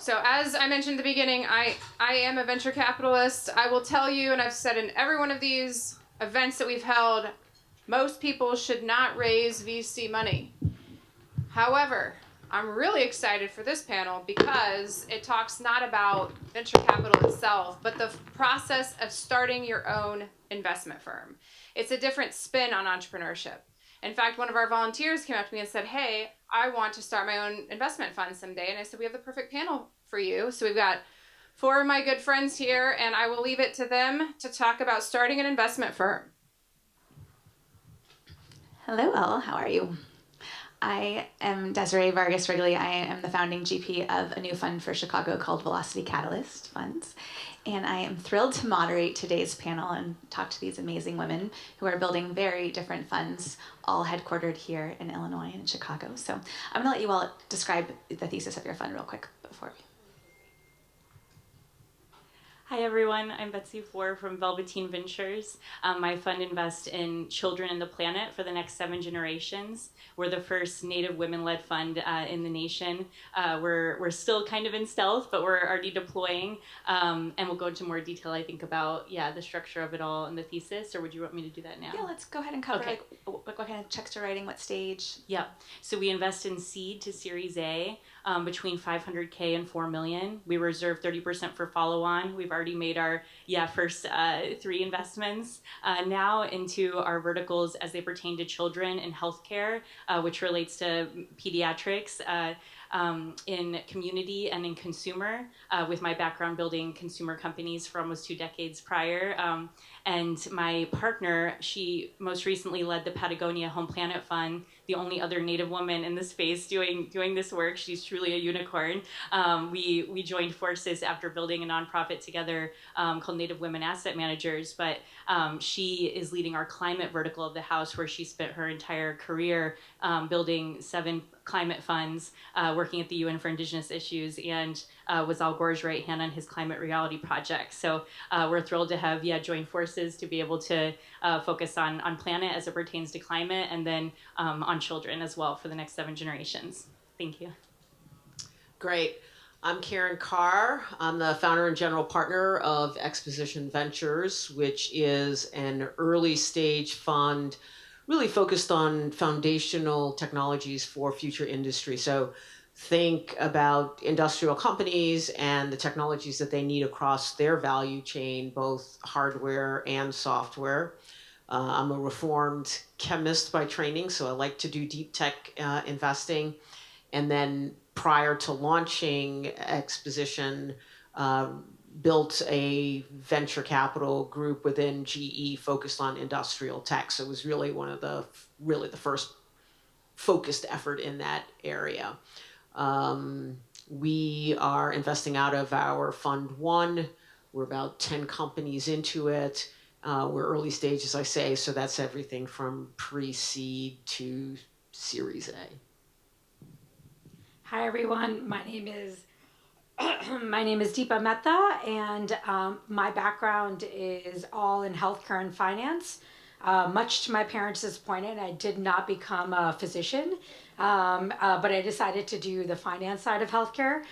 So as I mentioned at the beginning, I am a venture capitalist. I will tell you, and I've said in every one of these events that we've held, most people should not raise VC money. However, I'm really excited for this panel because it talks not about venture capital itself, but the process of starting your own investment firm. It's a different spin on entrepreneurship. In fact, one of our volunteers came up to me and said, hey, I want to start my own investment fund someday. And I said, we have the perfect panel for you. So we've got 4 of my good friends here, and I will leave it to them to talk about starting an investment firm. Hello all, how are you? I am Desiree Vargas Wrigley. I am the founding GP of a new fund for Chicago called Velocity Catalyst Funds. And I am thrilled to moderate today's panel and talk to these amazing women who are building very different funds, all headquartered here in Illinois and Chicago. So I'm gonna let you all describe the thesis of your fund real quick before we. Hi everyone, I'm Betsy Fore from Velveteen Ventures. My fund invests in children and the planet for the next 7 generations. We're the first Native women-led fund in the nation. We're still kind of in stealth, but we're already deploying. And we'll go into more detail, I think, about the structure of it all and the thesis. Or would you want me to do that now? Yeah, let's go ahead and cover what kind of checks to writing, what stage. Yeah, so we invest in seed to Series A. Between 500K and 4 million. We reserve 30% for follow-on. We've already made our first 3 investments now into our verticals as they pertain to children and healthcare, which relates to pediatrics. In community and in consumer, with my background building consumer companies for almost 2 decades prior. And my partner, she most recently led the Patagonia Home Planet Fund, the only other Native woman in the space doing this work. She's truly a unicorn. We joined forces after building a nonprofit together called Native Women Asset Managers, but she is leading our climate vertical of the house, where she spent her entire career building 7 climate funds, working at the UN for Indigenous Issues, and was Al Gore's right hand on his climate reality project. So we're thrilled to have joined forces to be able to focus on planet as it pertains to climate, and then on children as well for the next 7 generations. Thank you. Great. I'm Kerr. I'm the founder and general partner of Exposition Ventures, which is an early stage fund really focused on foundational technologies for future industry. So think about industrial companies and the technologies that they need across their value chain, both hardware and software. I'm a reformed chemist by training, so I like to do deep tech investing. And then prior to launching Exposition, built a venture capital group within GE focused on industrial tech. So it was really one of the first focused effort in that area. We are investing out of our Fund 1. We're about 10 companies into it. We're early stage, as I say, so that's everything from pre-seed to Series A. Hi everyone, my name is Dipa Mehta, and my background is all in healthcare and finance. Much to my parents' disappointment, I did not become a physician, but I decided to do the finance side of healthcare.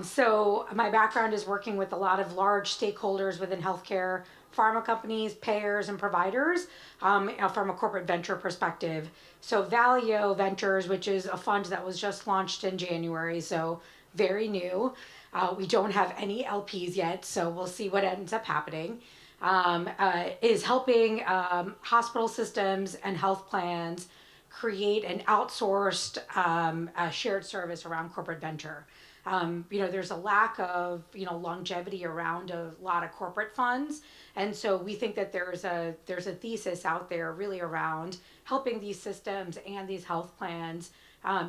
So my background is working with a lot of large stakeholders within healthcare, pharma companies, payers, and providers from a corporate venture perspective. So Valeo Ventures, which is a fund that was just launched in January, so very new. We don't have any LPs yet, so we'll see what ends up happening. Is helping hospital systems and health plans create an outsourced shared service around corporate venture. There's a lack of longevity around a lot of corporate funds, and so we think that there's a thesis out there really around helping these systems and these health plans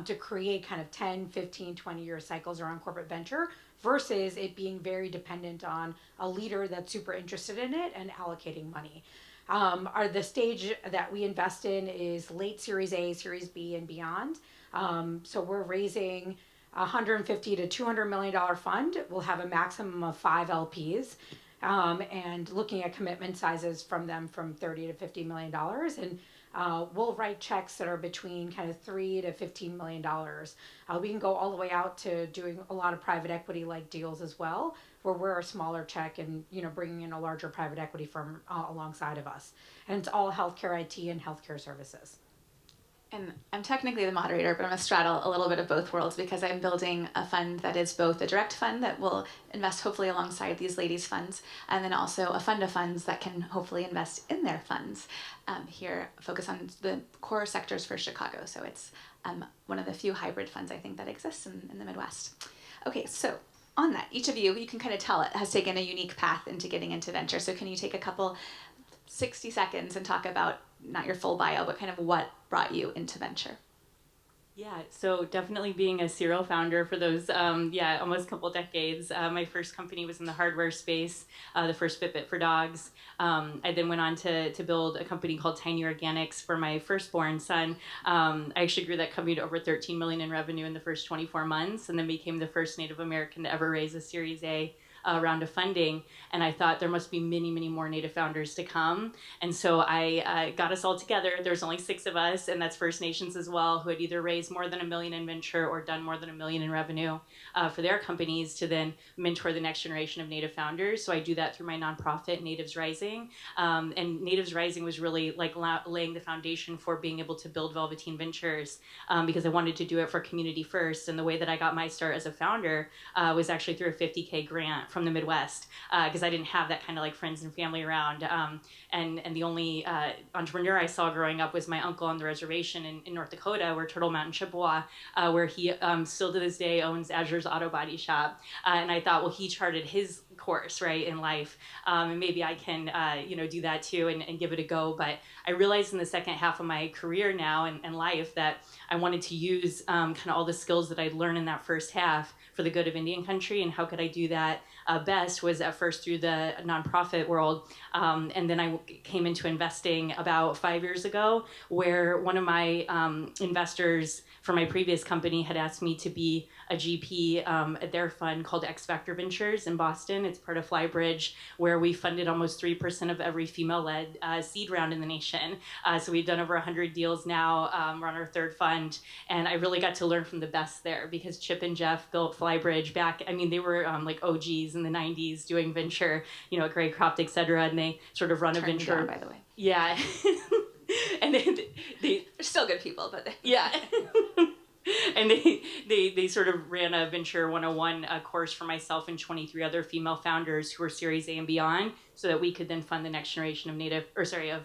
to create kind of 10, 15, 20-year cycles around corporate venture versus it being very dependent on a leader that's super interested in it and allocating money. The stage that we invest in is late Series A, Series B, and beyond. So we're raising $150 to $200 million fund. We'll have a maximum of 5 LPs, and looking at commitment sizes from them from $30 to $50 million. And we'll write checks that are between kind of $3 to $15 million. We can go all the way out to doing a lot of private equity like deals as well, where we're a smaller check and bringing in a larger private equity firm alongside of us. And it's all healthcare IT and healthcare services. And I'm technically the moderator, but I'm going to straddle a little bit of both worlds because I'm building a fund that is both a direct fund that will invest hopefully alongside these ladies' funds, and then also a fund of funds that can hopefully invest in their funds. Here, focus on the core sectors for Chicago. So it's one of the few hybrid funds I think that exists in the Midwest. Okay, so on that, each of you can kind of tell it has taken a unique path into getting into venture. So can you take a couple 60 seconds and talk about, not your full bio, but kind of what brought you into venture? Yeah, so definitely being a serial founder for those, almost a couple decades. My first company was in the hardware space, the first Fitbit for dogs. I then went on to build a company called Tiny Organics for my firstborn son. I actually grew that company to over 13 million in revenue in the first 24 months, and then became the first Native American to ever raise a Series A round of funding. And I thought there must be many, many more Native founders to come. And so I got us all together. There's only 6 of us, and that's First Nations as well, who had either raised more than $1 million in venture or done more than $1 million in revenue for their companies to then mentor the next generation of Native founders. So I do that through my nonprofit, Natives Rising. And Natives Rising was really like laying the foundation for being able to build Velveteen Ventures because I wanted to do it for community first. And the way that I got my start as a founder was actually through a $50K grant from the Midwest because I didn't have that kind of like friends and family around. And the only entrepreneur I saw growing up was my uncle on the reservation in North Dakota, where Turtle Mountain, Chippewa, where he still to this day owns Azure's Auto Body Shop. And I thought, well, he charted his course, right, in life. And maybe I can, do that too and give it a go. But I realized in the second half of my career now and life that I wanted to use kind of all the skills that I'd learned in that first half for the good of Indian country. And how could I do that best was at first through the nonprofit world. And then I came into investing about 5 years ago, where one of my investors for my previous company had asked me to be a GP at their fund called X Factor Ventures in Boston. It's part of Flybridge, where we funded almost 3% of every female-led seed round in the nation. So we've done over 100 deals now. We're on our 3rd fund. And I really got to learn from the best there because Chip and Jeff built Flybridge back. I mean, they were like OGs in the 90s doing venture, at Greycroft, et cetera. And they sort of run a venture. Down, by the way. Yeah. And they're still good people, but yeah. And they sort of ran a Venture 101 course for myself and 23 other female founders who were Series A and beyond, so that we could then fund the next generation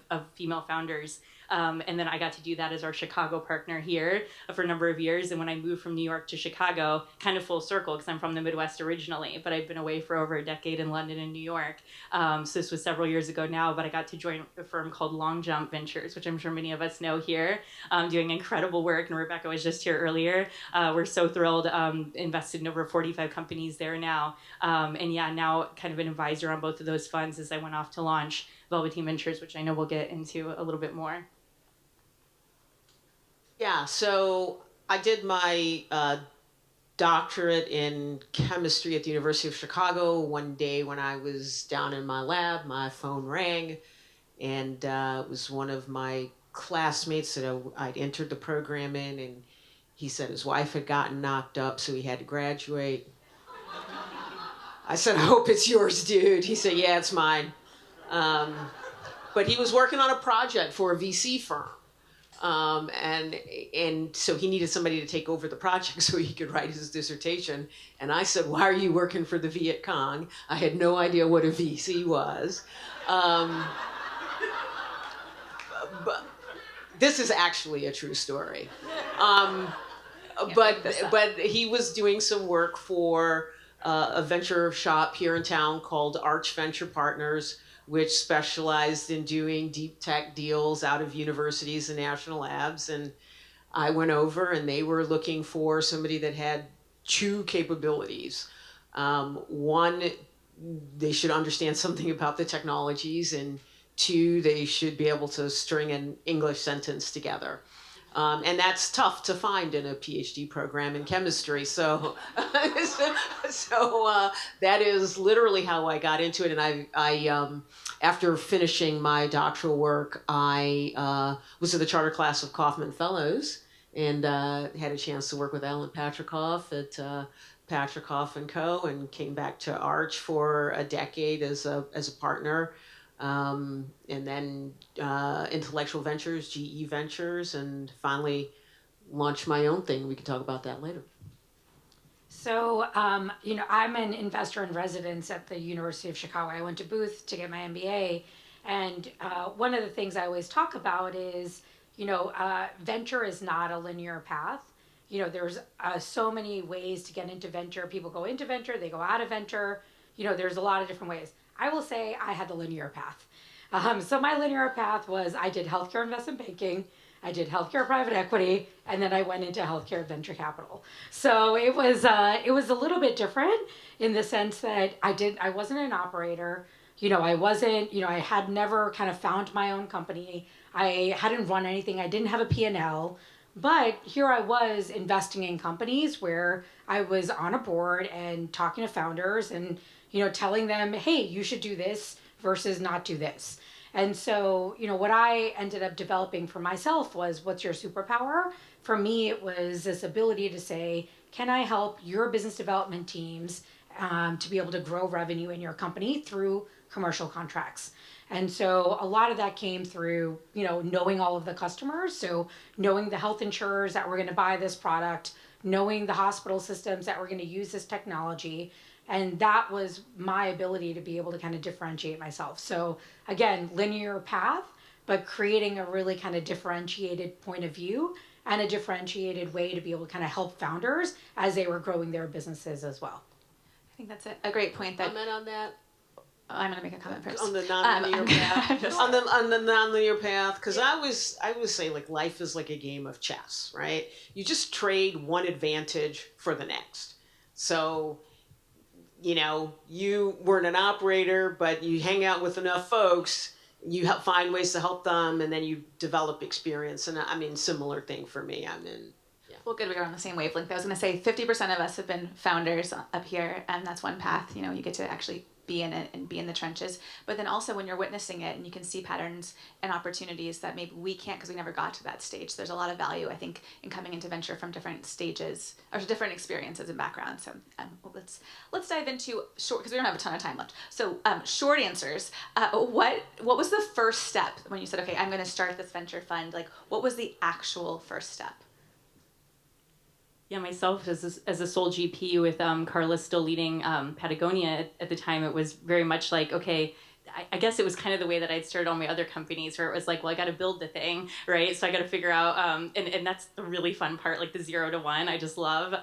of female founders. And then I got to do that as our Chicago partner here for a number of years. And when I moved from New York to Chicago, kind of full circle, because I'm from the Midwest originally, but I'd been away for over a decade in London and New York. So this was several years ago now, but I got to join a firm called Long Jump Ventures, which I'm sure many of us know here, doing incredible work. And Rebecca was just here earlier. We're so thrilled, invested in over 45 companies there now. Now kind of an advisor on both of those funds as I went off to launch Velveteen Ventures, which I know we'll get into a little bit more. Yeah, so I did my doctorate in chemistry at the University of Chicago. One day when I was down in my lab, my phone rang, and it was one of my classmates that I'd entered the program in, and he said his wife had gotten knocked up, so he had to graduate. I said, I hope it's yours, dude. He said, yeah, it's mine. But he was working on a project for a VC firm. And so he needed somebody to take over the project so he could write his dissertation. And I said, why are you working for the Viet Cong? I had no idea what a VC was. But this is actually a true story. But he was doing some work for a venture shop here in town called Arch Venture Partners, which specialized in doing deep tech deals out of universities and national labs. And I went over, and they were looking for somebody that had 2 capabilities. One, they should understand something about the technologies, and 2, they should be able to string an English sentence together. And that's tough to find in a PhD program in chemistry. So, that is literally how I got into it. And I after finishing my doctoral work, I was in the charter class of Kaufman Fellows and had a chance to work with Alan Patrikoff at Patrikoff and Co. and came back to Arch for a decade as a partner. And then Intellectual Ventures, GE Ventures, and finally launched my own thing. We can talk about that later. So, I'm an investor in residence at the University of Chicago. I went to Booth to get my MBA. And one of the things I always talk about is, venture is not a linear path. There's so many ways to get into venture. People go into venture, they go out of venture. There's a lot of different ways. I will say I had the linear path. So my linear path was I did healthcare investment banking, I did healthcare private equity, and then I went into healthcare venture capital. So it was a little bit different in the sense that I wasn't an operator. I had never kind of found my own company. I hadn't run anything. I didn't have a P&L. But here I was investing in companies where I was on a board and talking to founders and, telling them, hey, you should do this versus not do this. And so, what I ended up developing for myself was, what's your superpower? For me, it was this ability to say, can I help your business development teams to be able to grow revenue in your company through commercial contracts? And so a lot of that came through, knowing all of the customers. So knowing the health insurers that were going to buy this product, knowing the hospital systems that were going to use this technology. And that was my ability to be able to kind of differentiate myself. So again, linear path, but creating a really kind of differentiated point of view and a differentiated way to be able to kind of help founders as they were growing their businesses as well. I think that's a great point. Comment on that. I'm going to make a comment first. On the nonlinear path. on the nonlinear path, because I always say like life is like a game of chess, right? You just trade one advantage for the next. So, you weren't an operator, but you hang out with enough folks, you find ways to help them, and then you develop experience. And I mean, similar thing for me. Well, good, we were on the same wavelength. I was going to say 50% of us have been founders up here, and that's one path. You get to actually be in it and be in the trenches. But then also when you're witnessing it and you can see patterns and opportunities that maybe we can't because we never got to that stage. There's a lot of value, I think, in coming into venture from different stages or different experiences and backgrounds. So let's dive into short, because we don't have a ton of time left. So short answers. What was the first step when you said, okay, I'm going to start this venture fund? Like, what was the actual first step? Yeah, myself as a sole GP with Carla still leading Patagonia at the time, it was very much like, okay, I guess it was kind of the way that I'd started all my other companies where it was like, well, I got to build the thing, right? So I got to figure out, and that's the really fun part, like the 0 to 1, I just love.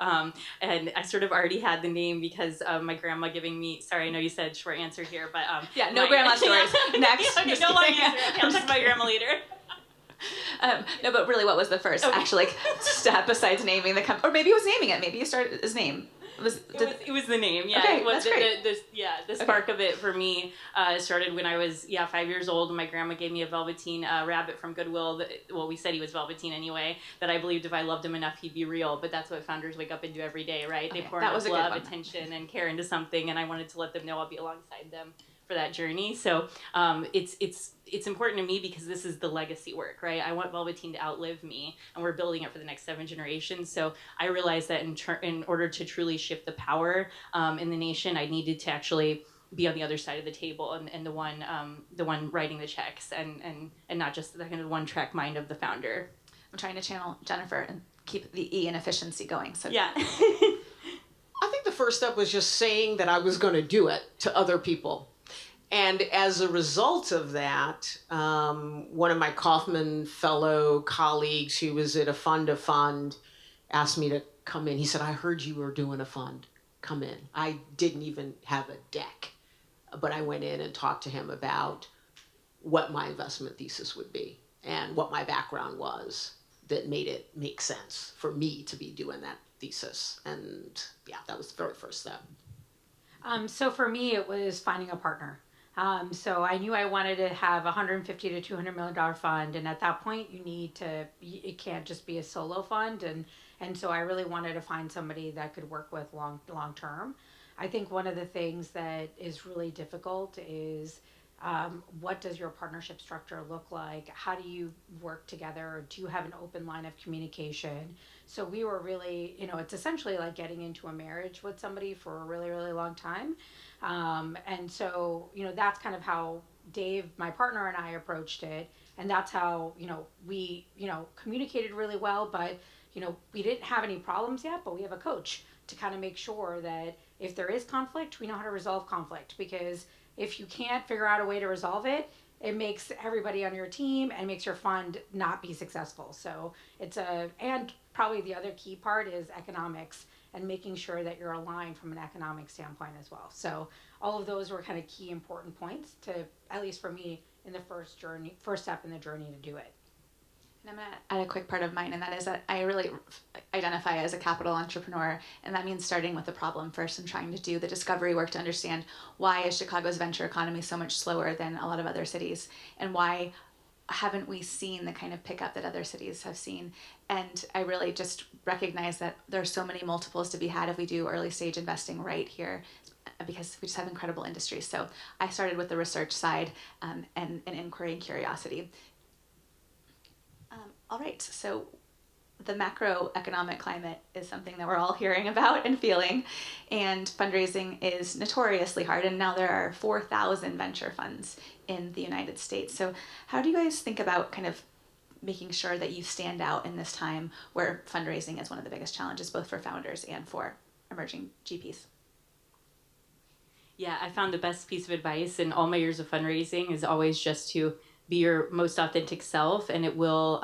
And I sort of already had the name because of my grandma giving me, sorry, I know you said short answer here, but. Yeah, no grandma stories. Next. Okay, no long answer. Okay, I'll talk to my grandma later. No, but really, what was the first actual step besides naming the company? Or maybe it was naming it. Maybe you started his name. It was the name, yeah. Okay, it was that's great. The spark of it for me started when I was 5 years old. And my grandma gave me a Velveteen rabbit from Goodwill. We said he was Velveteen anyway. That I believed if I loved him enough, he'd be real. But that's what founders wake up and do every day, right? Okay, they pour enough love, attention, and care into something, and I wanted to let them know I'll be alongside them for that journey. So it's important to me because this is the legacy work, right? I want Velveteen to outlive me, and we're building it for the next 7 generations. So I realized that in order to truly shift the power in the nation, I needed to actually be on the other side of the table and the one writing the checks and not just the kind of one-track mind of the founder. I'm trying to channel Jennifer and keep the E in efficiency going. So yeah. I think the first step was just saying that I was going to do it to other people. And as a result of that, one of my Kaufman Fellow colleagues who was at a fund of fund asked me to come in. He said, I heard you were doing a fund. Come in. I didn't even have a deck, but I went in and talked to him about what my investment thesis would be and what my background was that made it make sense for me to be doing that thesis. And yeah, that was the very first step. So for me, it was finding a partner. So I knew I wanted to have $150 to $200 million fund, and at that point, it can't just be a solo fund, and so I really wanted to find somebody that could work with long term. I think one of the things that is really difficult is what does your partnership structure look like? How do you work together? Do you have an open line of communication? So we were really, it's essentially like getting into a marriage with somebody for a really, really long time. And so, that's kind of how Dave, my partner, and I approached it. And that's how, we, communicated really well, but, we didn't have any problems yet, but we have a coach to kind of make sure that if there is conflict, we know how to resolve conflict. Because if you can't figure out a way to resolve it, it makes everybody on your team and makes your fund not be successful. So and probably the other key part is economics and making sure that you're aligned from an economic standpoint as well. So all of those were kind of key important points to, at least for me, in the first step in the journey to do it. And I'm going to add a quick part of mine, and that is that I really identify as a capital entrepreneur, and that means starting with the problem first and trying to do the discovery work to understand why is Chicago's venture economy so much slower than a lot of other cities, and why haven't we seen the kind of pickup that other cities have seen. And I really just recognize that there's so many multiples to be had if we do early stage investing right here, because we just have incredible industries. So I started with the research side and inquiry and curiosity. All right, so the macroeconomic climate is something that we're all hearing about and feeling, and fundraising is notoriously hard, and now there are 4,000 venture funds in the United States. So how do you guys think about kind of making sure that you stand out in this time where fundraising is one of the biggest challenges, both for founders and for emerging GPs? Yeah, I found the best piece of advice in all my years of fundraising is always just to be your most authentic self, and it will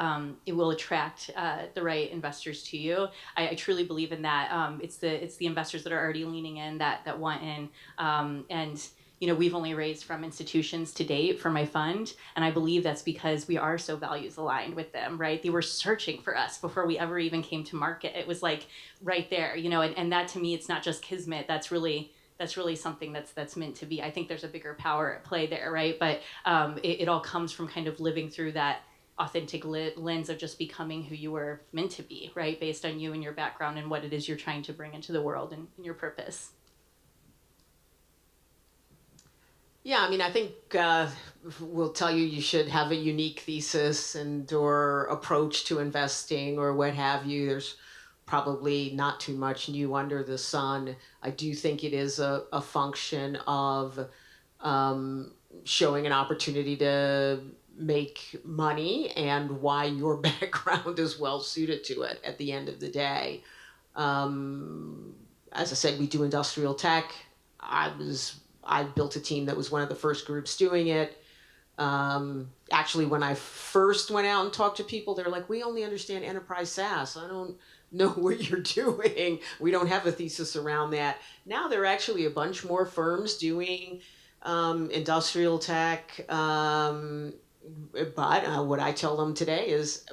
attract the right investors to you. I truly believe in that. It's the investors that are already leaning in that want in, and we've only raised from institutions to date for my fund, and I believe that's because we are so values aligned with them, right? They were searching for us before we ever even came to market. It was like right there, and that to me, it's not just kismet. That's really something that's meant to be. I think there's a bigger power at play there, right? But it all comes from kind of living through that authentic lens of just becoming who you were meant to be, right? Based on you and your background and what it is you're trying to bring into the world and your purpose. Yeah, I mean, I think we'll tell you should have a unique thesis or approach to investing or what have you. There's probably not too much new under the sun. I do think it is a function of showing an opportunity to make money and why your background is well suited to it at the end of the day. As I said, we do industrial tech. I built a team that was one of the first groups doing it. Actually, when I first went out and talked to people, they're like, we only understand enterprise SaaS. I don't know what you're doing. We don't have a thesis around that. Now there are actually a bunch more firms doing industrial tech. But what I tell them today is,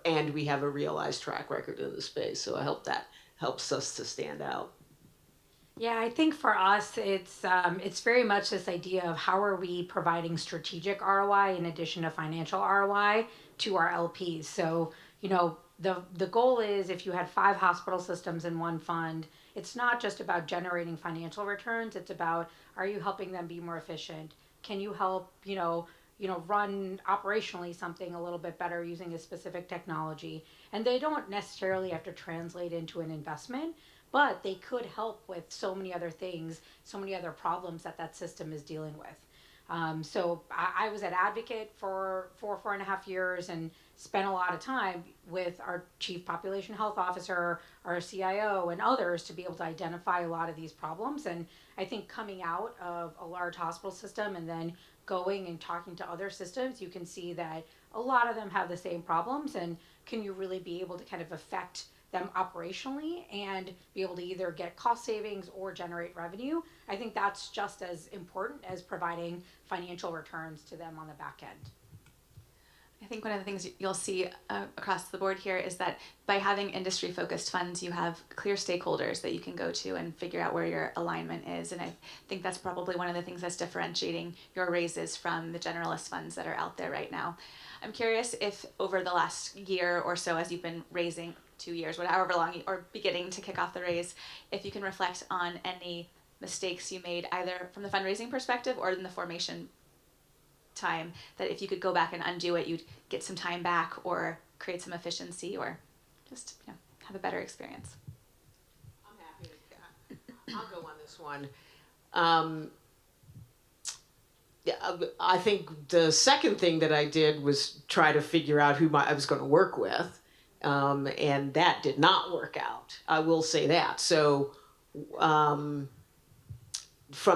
and we have a realized track record in the space. So I hope that helps us to stand out. Yeah, I think for us, it's very much this idea of how are we providing strategic ROI in addition to financial ROI to our LPs. So, the goal is if you had 5 hospital systems in one fund, it's not just about generating financial returns. It's about, are you helping them be more efficient? Can you help, run operationally something a little bit better using a specific technology? And they don't necessarily have to translate into an investment, but they could help with so many other things, so many other problems that system is dealing with. So I was at Advocate for 4.5 years and spent a lot of time with our chief population health officer, our CIO, and others to be able to identify a lot of these problems. And I think coming out of a large hospital system and then going and talking to other systems, you can see that a lot of them have the same problems, and can you really be able to kind of affect them operationally and be able to either get cost savings or generate revenue. I think that's just as important as providing financial returns to them on the back end. I think one of the things you'll see across the board here is that by having industry-focused funds, you have clear stakeholders that you can go to and figure out where your alignment is. And I think that's probably one of the things that's differentiating your raises from the generalist funds that are out there right now. I'm curious if over the last year or so, as you've been raising, 2 years, however long, or beginning to kick off the raise, if you can reflect on any mistakes you made either from the fundraising perspective or in the formation time, that if you could go back and undo it, you'd get some time back or create some efficiency or just have a better experience. I'm happy to, I'll go on this one. I think the second thing that I did was try to figure out who I was going to work with, and that did not work out. I will say that. So from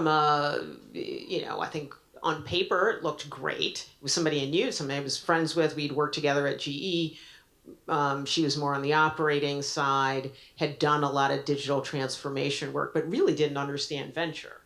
I think on paper, it looked great. It was somebody I knew, somebody I was friends with. We'd worked together at GE. She was more on the operating side, had done a lot of digital transformation work, but really didn't understand venture.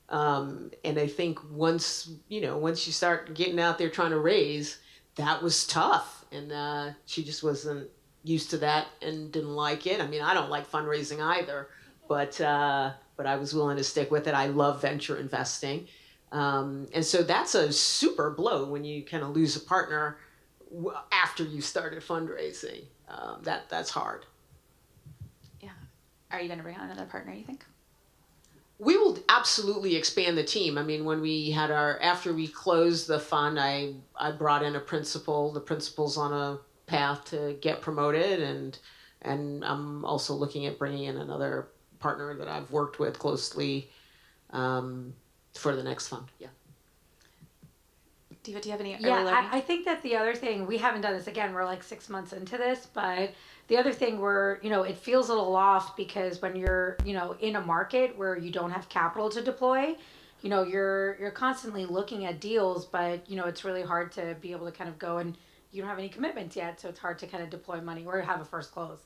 And I think once you start getting out there trying to raise, that was tough. And she just wasn't used to that and didn't like it. I mean, I don't like fundraising either, but I was willing to stick with it. I love venture investing. And so that's a super blow when you kind of lose a partner after you started fundraising. That's hard. Yeah. Are you going to bring on another partner, you think? We will absolutely expand the team. I mean, when we had after we closed the fund, I brought in a principal. The principal's on a path to get promoted, and I'm also looking at bringing in another partner that I've worked with closely for the next fund. Yeah. Diva, do you have any early Yeah, I think that the other thing, we haven't done this again, we're like 6 months into this, but the other thing it feels a little off because when you're, in a market where you don't have capital to deploy, you're constantly looking at deals, but, it's really hard to be able to kind of go and you don't have any commitments yet, so it's hard to kind of deploy money or have a first close.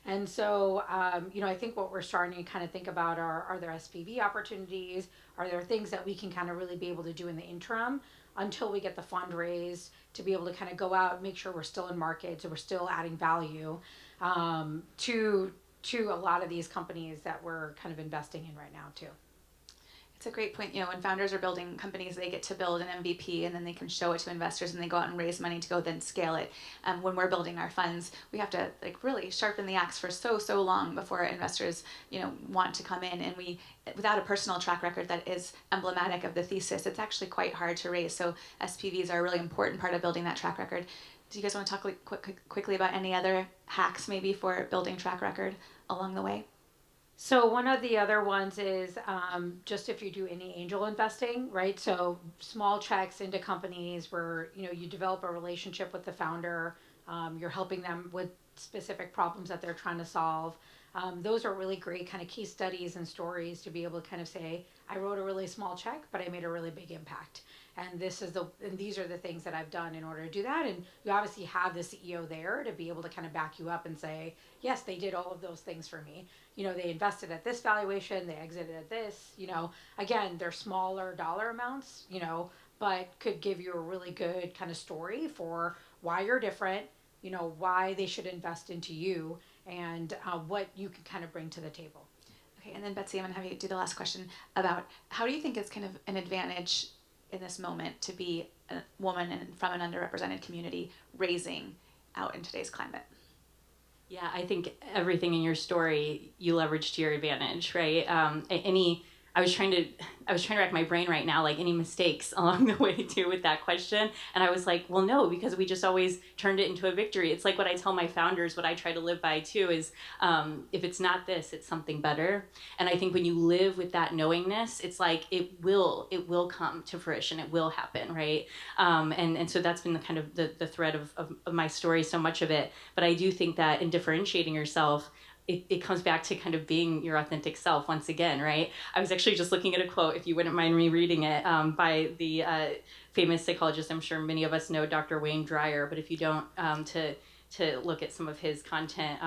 And so, I think what we're starting to kind of think about are there SPV opportunities? Are there things that we can kind of really be able to do in the interim until we get the fund raised to be able to kind of go out and make sure we're still in markets and we're still adding value to a lot of these companies that we're kind of investing in right now too. It's a great point. When founders are building companies, they get to build an MVP and then they can show it to investors and they go out and raise money to go then scale it. When we're building our funds, we have to really sharpen the axe for so long before investors, want to come in. And without a personal track record that is emblematic of the thesis, it's actually quite hard to raise. So SPVs are a really important part of building that track record. Do you guys want to talk quickly about any other hacks maybe for building track record along the way? So one of the other ones is just if you do any angel investing, right? So small checks into companies where, you develop a relationship with the founder, you're helping them with specific problems that they're trying to solve. Those are really great kind of case studies and stories to be able to kind of say, I wrote a really small check, but I made a really big impact. And these are the things that I've done in order to do that. And you obviously have the CEO there to be able to kind of back you up and say, yes, they did all of those things for me. They invested at this valuation, they exited at this, again, they're smaller dollar amounts, but could give you a really good kind of story for why you're different, why they should invest into you and what you can kind of bring to the table. Okay. And then Betsy, I'm going to have you do the last question about how do you think it's kind of an advantage in this moment to be a woman and from an underrepresented community raising out in today's climate? Yeah, I think everything in your story you leverage to your advantage, right? I was trying to rack my brain right now, like any mistakes along the way too with that question. And I was like, well, no, because we just always turned it into a victory. It's like what I tell my founders, what I try to live by too is if it's not this, it's something better. And I think when you live with that knowingness, it's like it will come to fruition. It will happen, right? And so that's been the kind of the thread of my story, so much of it. But I do think that in differentiating yourself, it comes back to kind of being your authentic self once again, right? I was actually just looking at a quote, if you wouldn't mind me reading it, by the famous psychologist, I'm sure many of us know, Dr. Wayne Dyer, but if you don't, to look at some of his content.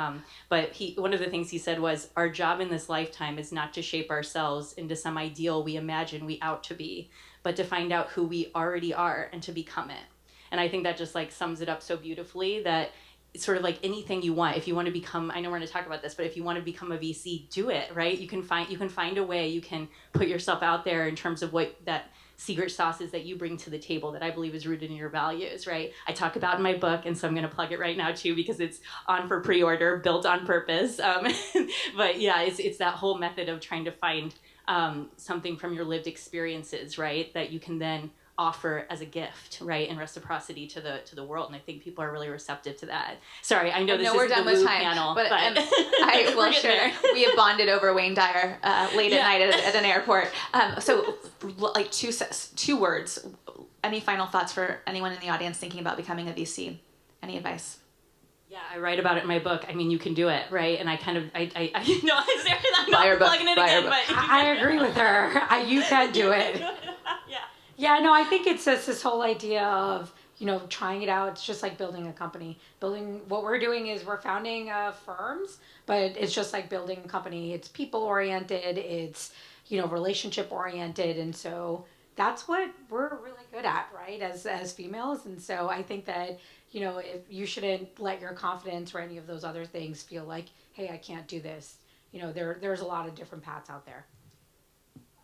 But one of the things he said was, our job in this lifetime is not to shape ourselves into some ideal we imagine we ought to be, but to find out who we already are and to become it. And I think that just like sums it up so beautifully, that it's sort of like anything you want. If you want to become, I know we're going to talk about this, but if you want to become a VC, do it, right? You can find a way. You can put yourself out there in terms of what that secret sauce is that you bring to the table that I believe is rooted in your values, right? I talk about in my book, and so I'm going to plug it right now too, because it's on for pre-order, built on purpose. But yeah, it's that whole method of trying to find something from your lived experiences, right, that you can then offer as a gift, right, in reciprocity to the world. And I think people are really receptive to that. Sorry, I know this we're isn't done the with woo time, panel, but I will we're getting share. there. We have bonded over Wayne Dyer late at night at an airport. So, like two words. Any final thoughts for anyone in the audience thinking about becoming a VC? Any advice? Yeah, I write about it in my book. I mean, you can do it, right? And I kind of, I'm not Buy her book, plugging it buy her again, book. but I agree with her. You can do it. Yeah. Yeah, no, I think it's just this whole idea of, trying it out. It's just like building a company. What we're doing is we're founding firms, but it's just like building a company. It's people oriented. It's, relationship oriented. And so that's what we're really good at, right? As females. And so I think that, if you shouldn't let your confidence or any of those other things feel like, hey, I can't do this. There's a lot of different paths out there.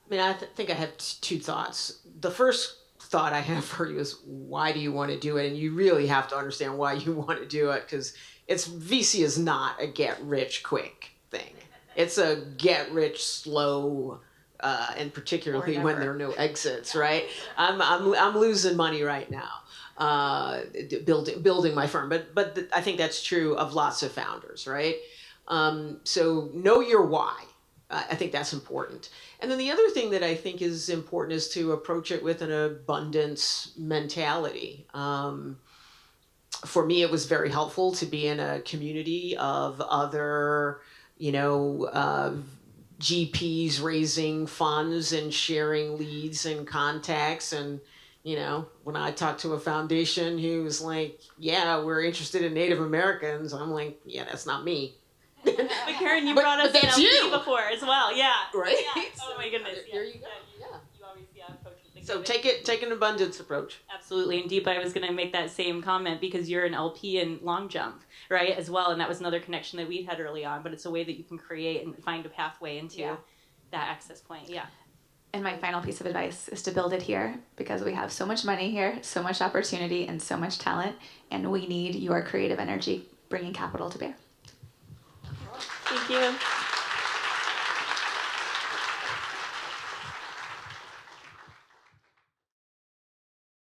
I mean, I think I have two thoughts. The first thought I have for you is, why do you want to do it? And you really have to understand why you want to do it, because VC is not a get rich quick thing. It's a get rich slow, and particularly when there are no exits, right? I'm losing money right now, building my firm. But I think that's true of lots of founders, right? So know your why. I think that's important. And then the other thing that I think is important is to approach it with an abundance mentality. For me, it was very helpful to be in a community of other, GPs raising funds and sharing leads and contacts. And, when I talked to a foundation who was like, yeah, we're interested in Native Americans, I'm like, yeah, that's not me. But Karen, you brought us an that's LP you. before as well. Yeah. Right. Yeah. Oh my goodness. There you go. Yeah. You always coach the thing. So take an abundance approach. Absolutely. And Dipa, I was going to make that same comment because you're an LP in long jump, right, as well. And that was another connection that we had early on. But it's a way that you can create and find a pathway into that access point. Yeah. And my final piece of advice is to build it here, because we have so much money here, so much opportunity, and so much talent. And we need your creative energy bringing capital to bear. Thank you.